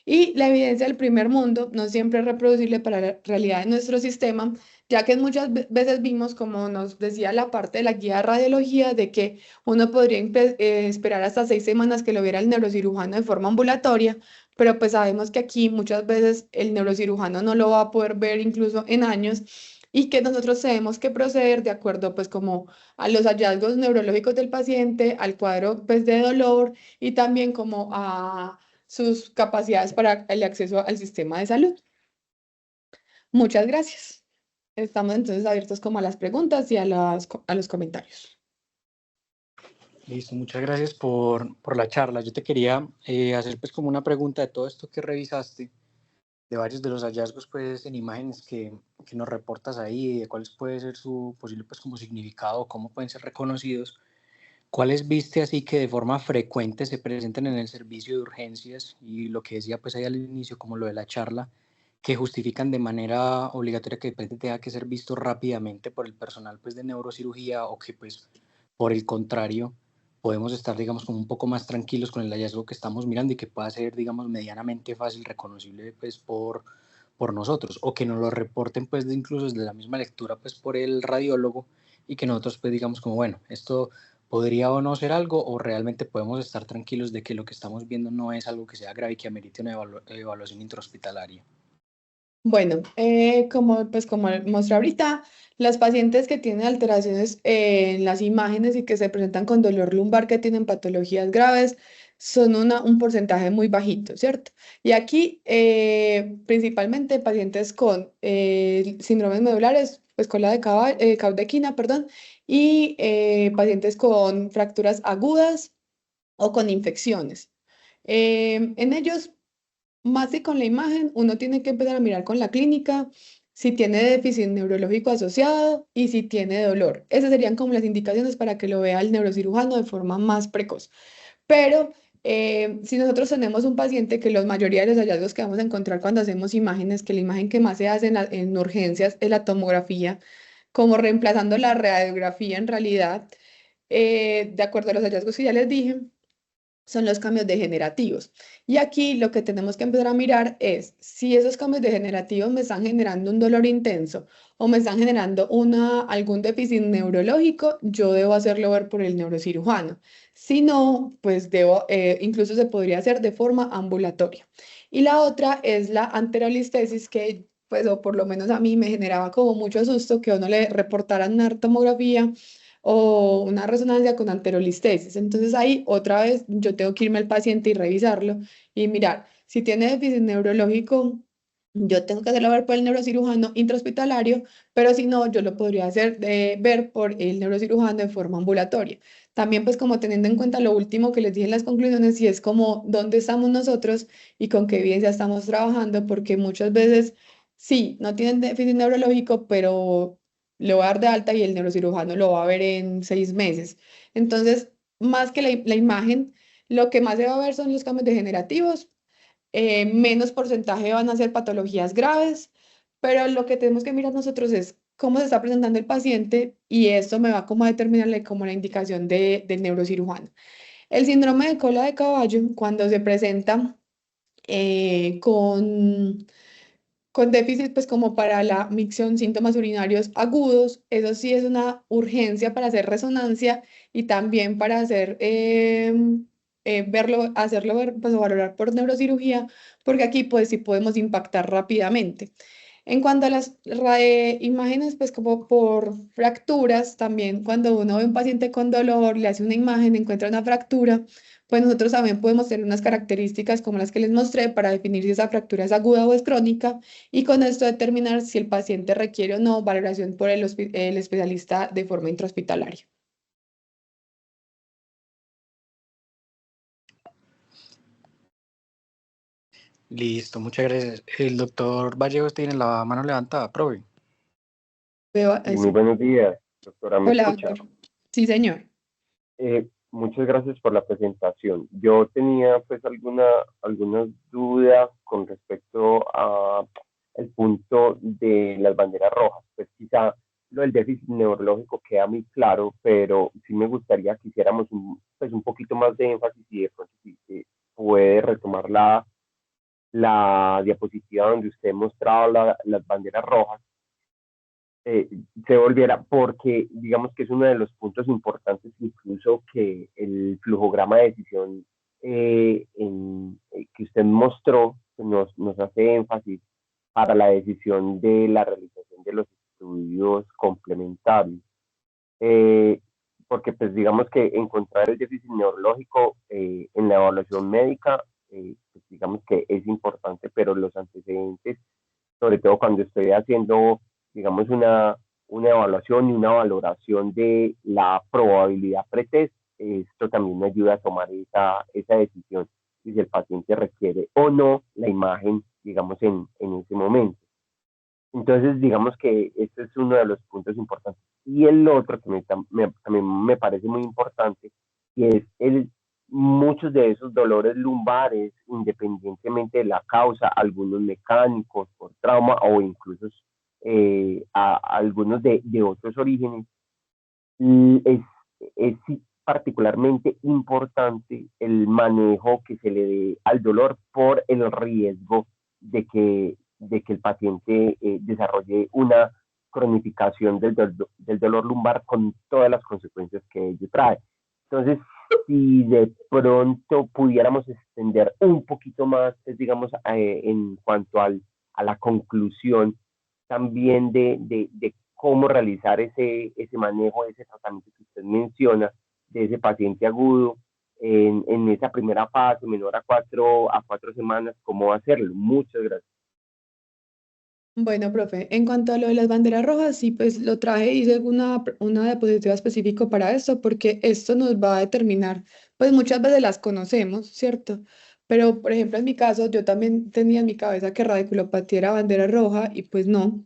y la evidencia del primer mundo no siempre es reproducible para la realidad de nuestro sistema, ya que muchas veces vimos, como nos decía la parte de la guía de radiología, de que uno podría esperar hasta 6 semanas que lo viera el neurocirujano de forma ambulatoria, pero pues sabemos que aquí muchas veces el neurocirujano no lo va a poder ver incluso en años y que nosotros tenemos que proceder de acuerdo pues como a los hallazgos neurológicos del paciente, al cuadro pues, de dolor y también como a sus capacidades para el acceso al sistema de salud. Muchas gracias. Estamos entonces abiertos como a las preguntas y a los comentarios. Listo, muchas gracias por la charla. Yo te quería hacer pues como una pregunta de todo esto que revisaste, de varios de los hallazgos pues en imágenes que nos reportas ahí, de cuáles puede ser su posible pues como significado, cómo pueden ser reconocidos. ¿Cuáles viste así que de forma frecuente se presentan en el servicio de urgencias y lo que decía pues ahí al inicio como lo de la charla, que justifican de manera obligatoria que pues, tenga que ser visto rápidamente por el personal pues de neurocirugía o que pues por el contrario podemos estar digamos como un poco más tranquilos con el hallazgo que estamos mirando y que pueda ser digamos medianamente fácil reconocible pues por nosotros o que nos lo reporten pues incluso desde la misma lectura pues por el radiólogo y que nosotros pues digamos como bueno, esto podría o no ser algo o realmente podemos estar tranquilos de que lo que estamos viendo no es algo que sea grave y que amerite una evaluación intrahospitalaria. Bueno, como mostré ahorita, las pacientes que tienen alteraciones en las imágenes y que se presentan con dolor lumbar, que tienen patologías graves, son un porcentaje muy bajito, ¿cierto? Y aquí, principalmente pacientes con síndromes medulares, pues cola de caudequina, perdón, y pacientes con fracturas agudas o con infecciones. En ellos más que con la imagen, uno tiene que empezar a mirar con la clínica si tiene déficit neurológico asociado y si tiene dolor. Esas serían como las indicaciones para que lo vea el neurocirujano de forma más precoz. Pero si nosotros tenemos un paciente que la mayoría de los hallazgos que vamos a encontrar cuando hacemos imágenes, que la imagen que más se hace en urgencias es la tomografía, como reemplazando la radiografía en realidad, de acuerdo a los hallazgos que ya les dije son los cambios degenerativos. Y aquí lo que tenemos que empezar a mirar es si esos cambios degenerativos me están generando un dolor intenso o me están generando algún déficit neurológico, yo debo hacerlo ver por el neurocirujano. Si no, pues incluso se podría hacer de forma ambulatoria. Y la otra es la anterolistesis que, pues, o por lo menos a mí me generaba como mucho susto que a uno le reportaran una tomografía o una resonancia con anterolistesis. Entonces ahí otra vez yo tengo que irme al paciente y revisarlo y mirar si tiene déficit neurológico. Yo tengo que hacerlo ver por el neurocirujano intrahospitalario, pero si no, yo lo podría hacer ver por el neurocirujano de forma ambulatoria. También pues como teniendo en cuenta lo último que les dije en las conclusiones, y es como dónde estamos nosotros y con qué evidencia estamos trabajando, porque muchas veces sí, no tienen déficit neurológico, pero lo va a dar de alta y el neurocirujano lo va a ver en 6 meses. Entonces, más que la imagen, lo que más se va a ver son los cambios degenerativos, menos porcentaje van a ser patologías graves, pero lo que tenemos que mirar nosotros es cómo se está presentando el paciente y esto me va como a determinarle como la indicación del neurocirujano. El síndrome de cola de caballo, cuando se presenta con déficit, pues como para la micción, síntomas urinarios agudos, eso sí es una urgencia para hacer resonancia y también para hacerlo ver, pues valorar por neurocirugía, porque aquí pues sí podemos impactar rápidamente. En cuanto a las imágenes, pues como por fracturas, también cuando uno ve un paciente con dolor, le hace una imagen, encuentra una fractura, pues nosotros también podemos tener unas características como las que les mostré para definir si esa fractura es aguda o es crónica y con esto determinar si el paciente requiere o no valoración por el especialista de forma intrahospitalaria. Listo, muchas gracias. El doctor Vallejo tiene la mano levantada, profe. Veo Y muy eso. buenos días, doctora, ¿me Hola, escucha? doctor. Sí, señor. Muchas gracias por la presentación. Yo tenía pues algunas dudas con respecto a el punto de las banderas rojas. Pues quizá lo del déficit neurológico queda muy claro, pero sí me gustaría que hiciéramos pues un poquito más de énfasis y de pronto si puede retomar la diapositiva donde usted mostraba las banderas rojas, eh, se volviera, porque digamos que es uno de los puntos importantes, incluso que el flujograma de decisión que usted mostró nos hace énfasis para la decisión de la realización de los estudios complementarios. Eh, Porque pues digamos que encontrar el déficit neurológico en la evaluación médica, pues, digamos que es importante, pero los antecedentes, sobre todo cuando estoy haciendo, digamos, una evaluación y una valoración de la probabilidad pretest, esto también me ayuda a tomar esa decisión, si el paciente requiere o no la imagen, digamos, en ese momento. Entonces, digamos que este es uno de los puntos importantes. Y el otro que también me parece muy importante, y es muchos de esos dolores lumbares, independientemente de la causa, algunos mecánicos por trauma o incluso algunos de otros orígenes, es, es sí particularmente importante el manejo que se le dé al dolor por el riesgo de que el paciente desarrolle una cronificación del dolor lumbar con todas las consecuencias que ello trae. Entonces, si de pronto pudiéramos extender un poquito más, digamos, en cuanto a la conclusión también de cómo realizar ese manejo, ese tratamiento que usted menciona, de ese paciente agudo, en esa primera fase, menor a cuatro semanas, cómo hacerlo. Muchas gracias. Bueno, profe, en cuanto a lo de las banderas rojas, sí, pues lo traje, hice una diapositiva específica para esto, porque esto nos va a determinar, pues muchas veces las conocemos, ¿cierto? Pero, por ejemplo, en mi caso, yo también tenía en mi cabeza que radiculopatía era bandera roja y pues no.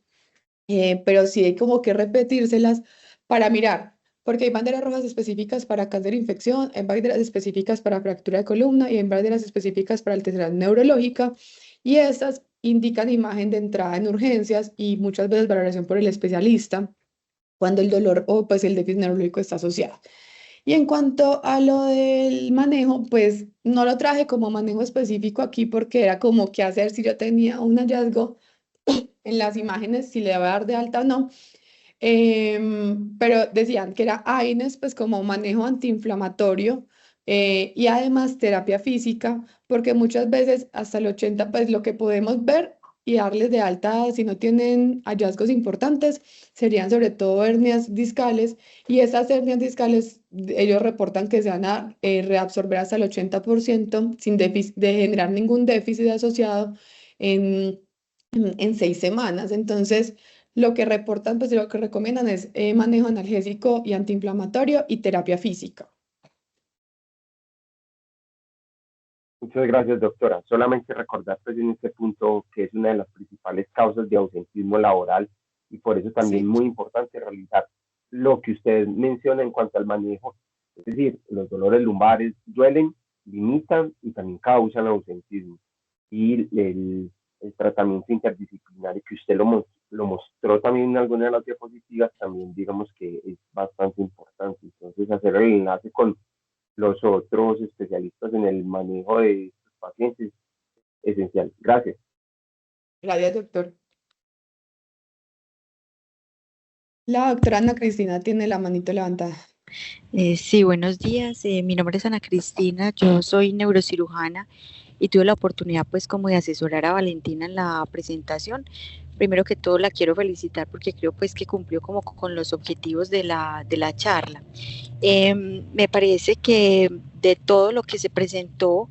Pero sí hay como que repetírselas para mirar, porque hay banderas rojas específicas para cáncer e infección, hay banderas específicas para fractura de columna y hay banderas específicas para alteración neurológica, y estas indican imagen de entrada en urgencias y muchas veces valoración por el especialista cuando el dolor o pues el déficit neurológico está asociado. Y en cuanto a lo del manejo, pues no lo traje como manejo específico aquí porque era como qué hacer si yo tenía un hallazgo en las imágenes, si le va a dar de alta o no. Pero decían que era AINES, pues como manejo antiinflamatorio, y además terapia física, porque muchas veces hasta el 80, pues lo que podemos ver y darles de alta si no tienen hallazgos importantes, serían sobre todo hernias discales, y esas hernias discales, ellos reportan que se van a reabsorber hasta el 80% sin de generar ningún déficit asociado en, en 6 semanas. Entonces, lo que reportan, pues lo que recomiendan es manejo analgésico y antiinflamatorio y terapia física. Muchas gracias, doctora. Solamente recordar pues, en este punto que es una de las principales causas de ausentismo laboral y por eso también Sí. muy importante realizar lo que usted menciona en cuanto al manejo. Es decir, los dolores lumbares duelen, limitan y también causan ausentismo. Y el tratamiento interdisciplinario que usted lo mostró también en alguna de las diapositivas, también digamos que es bastante importante. Entonces, hacer el enlace con los otros especialistas en el manejo de estos pacientes esencial. Gracias. Gracias, doctor. La doctora Ana Cristina tiene la manito levantada. Sí, buenos días. Mi nombre es Ana Cristina, yo soy neurocirujana y tuve la oportunidad pues como de asesorar a Valentina en la presentación. Primero que todo la quiero felicitar porque creo pues que cumplió como con los objetivos de la charla. Me parece que de todo lo que se presentó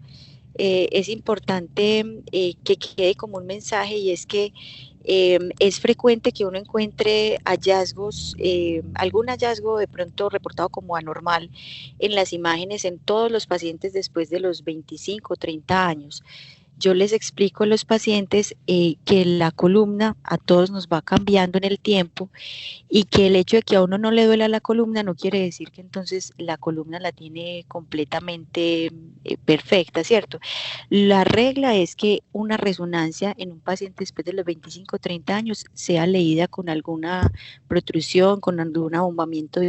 es importante que quede como un mensaje y es que es frecuente que uno encuentre hallazgos, algún hallazgo de pronto reportado como anormal en las imágenes en todos los pacientes después de los 25 o 30 años. yo les explico a los pacientes que la columna a todos nos va cambiando en el tiempo y que el hecho de que a uno no le duela la columna no quiere decir que entonces la columna la tiene completamente perfecta, ¿cierto? La regla es que una resonancia en un paciente después de los 25 o 30 años sea leída con alguna protrusión, con algún abombamiento,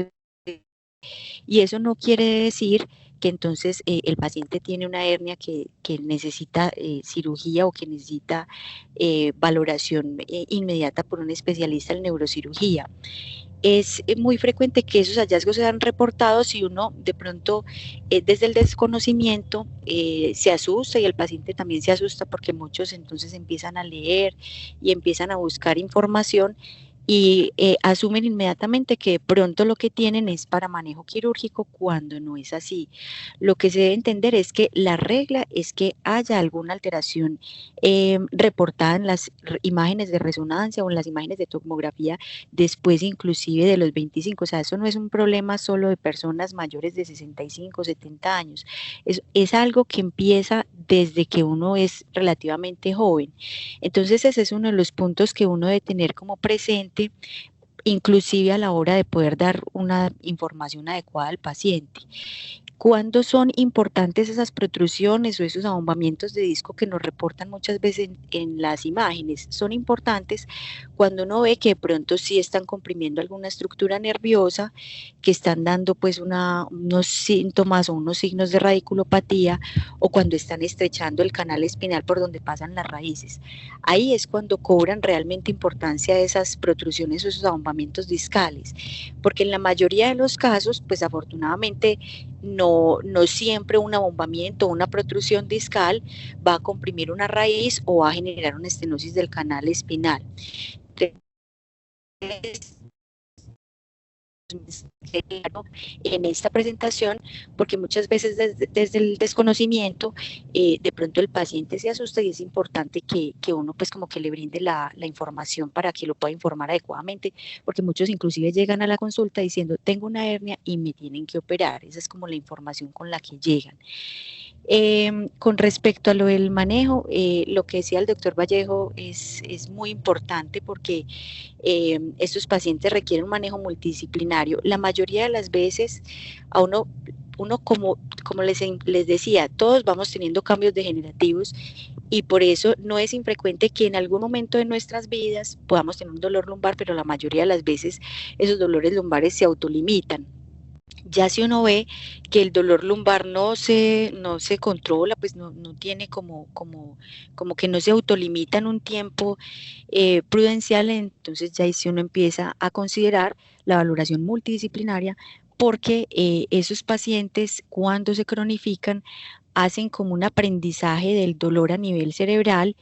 y eso no quiere decir que entonces el paciente tiene una hernia que necesita cirugía o que necesita valoración inmediata por un especialista en neurocirugía. Es muy frecuente que esos hallazgos sean reportados si uno de pronto desde el desconocimiento se asusta, y el paciente también se asusta porque muchos entonces empiezan a leer y empiezan a buscar información y asumen inmediatamente que de pronto lo que tienen es para manejo quirúrgico, cuando no es así. Lo que se debe entender es que la regla es que haya alguna alteración reportada en las imágenes de resonancia o en las imágenes de tomografía después inclusive de los 25. O sea, eso no es un problema solo de personas mayores de 65, 70 años. Es algo que empieza desde que uno es relativamente joven. Entonces ese es uno de los puntos que uno debe tener como presente, inclusive a la hora de poder dar una información adecuada al paciente. ¿Cuándo son importantes esas protrusiones o esos abombamientos de disco que nos reportan muchas veces en las imágenes? Son importantes cuando uno ve que de pronto sí están comprimiendo alguna estructura nerviosa, que están dando pues unos síntomas o unos signos de radiculopatía, o cuando están estrechando el canal espinal por donde pasan las raíces. Ahí es cuando cobran realmente importancia esas protrusiones o esos abombamientos discales, porque en la mayoría de los casos, pues afortunadamente, no siempre un abombamiento o una protrusión discal va a comprimir una raíz o va a generar una estenosis del canal espinal. En esta presentación, porque muchas veces desde el desconocimiento de pronto el paciente se asusta, y es importante que uno pues como que le brinde la información para que lo pueda informar adecuadamente, porque muchos inclusive llegan a la consulta diciendo tengo una hernia y me tienen que operar. Esa es como la información con la que llegan. Con respecto a lo del manejo, lo que decía el doctor Vallejo es muy importante, porque estos pacientes requieren un manejo multidisciplinario. La mayoría de las veces a uno como les decía, todos vamos teniendo cambios degenerativos, y por eso no es infrecuente que en algún momento de nuestras vidas podamos tener un dolor lumbar, pero la mayoría de las veces esos dolores lumbares se autolimitan. Ya si uno ve que el dolor lumbar no se controla, pues no tiene como que no se autolimita en un tiempo prudencial, entonces ya ahí sí uno empieza a considerar la valoración multidisciplinaria, porque esos pacientes, cuando se cronifican, hacen como un aprendizaje del dolor a nivel cerebral,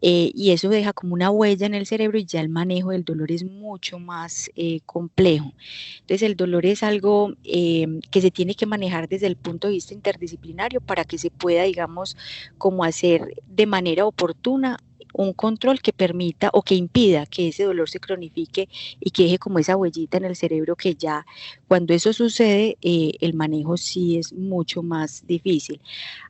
y eso deja como una huella en el cerebro, y ya el manejo del dolor es mucho más complejo. Entonces el dolor es algo que se tiene que manejar desde el punto de vista interdisciplinario para que se pueda, digamos, como hacer de manera oportuna un control que permita o que impida que ese dolor se cronifique y que deje como esa huellita en el cerebro, que ya cuando eso sucede el manejo sí es mucho más difícil.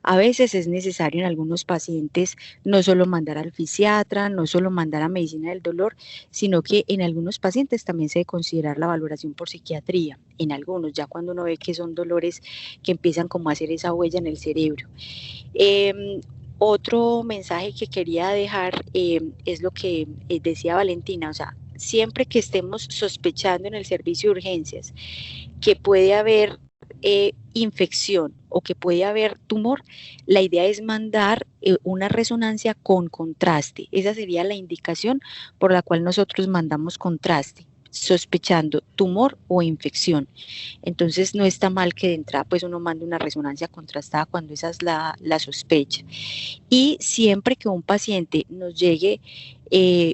A veces es necesario en algunos pacientes no solo mandar al fisiatra, no solo mandar a medicina del dolor, sino que en algunos pacientes también se debe considerar la valoración por psiquiatría, en algunos, ya cuando uno ve que son dolores que empiezan como a hacer esa huella en el cerebro. Otro mensaje que quería dejar es lo que decía Valentina, o sea, siempre que estemos sospechando en el servicio de urgencias que puede haber infección o que puede haber tumor, la idea es mandar una resonancia con contraste. Esa sería la indicación por la cual nosotros mandamos contraste, sospechando tumor o infección. Entonces no está mal que de entrada pues uno mande una resonancia contrastada cuando esa es la sospecha. Y siempre que un paciente nos llegue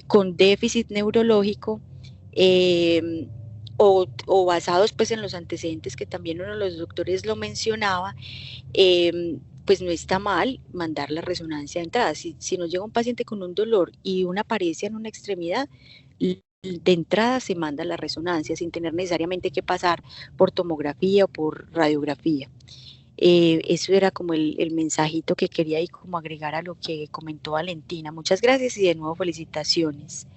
con déficit neurológico, o basados pues en los antecedentes que también uno de los doctores lo mencionaba, pues no está mal mandar la resonancia de entrada. Si nos llega un paciente con un dolor y una paresia en una extremidad, de entrada se manda la resonancia sin tener necesariamente que pasar por tomografía o por radiografía. Eso era como el mensajito que quería y como agregar a lo que comentó Valentina. Muchas gracias y de nuevo felicitaciones.